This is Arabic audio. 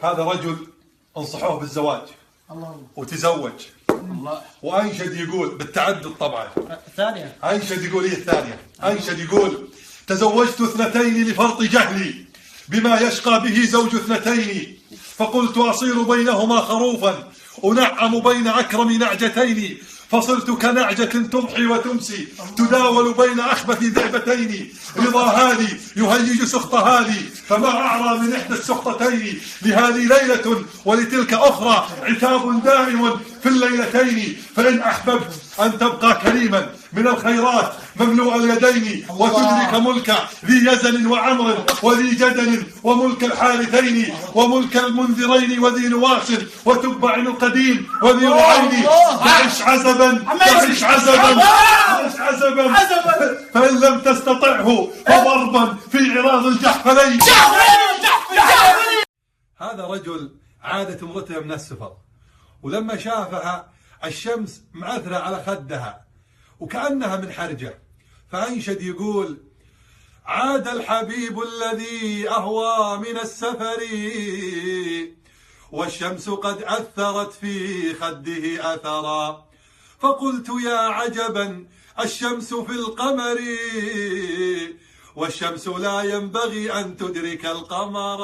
هذا رجل انصحوه بالزواج وتزوج وأنشد يقول بالتعدد طبعا. الثانية أنشد يقول إيه الثانية؟ أنشد يقول: تزوجت اثنتين لفرط جهلي بما يشقى به زوج اثنتين، فقلت أصير بينهما خروفا أنعم بين أكرم نعجتين، فصرت كنعجة تضحي وتمسي تداول بين أخبث ذئبتين، رضا هالي يهيج سخط هالي فما أعرى من إحدى السخطتين، لهذه ليلة ولتلك أخرى عتاب دائم في الليلتين، فإن أحببت أن تبقى كريما من الخيرات مملوء اليدين، وتدرك ملك ذي يزن وعمر وذي جدل وملك الحارثين وملك المنذرين وذي نواس وتبع القديم وذي رعين، تعش عزبا تعش عزبا تعش عزبا، فإن لم تستطعه فضربا في عراض الجحفلين. هذا رجل عادت امرته من السفر، ولما شافها الشمس معثرة على خدها وكأنها من حرجة، فأنشد يقول: عاد الحبيب الذي أهوى من السفر والشمس قد أثرت في خده أثرا، فقلت يا عجبا الشمس في القمر والشمس لا ينبغي أن تدرك القمر.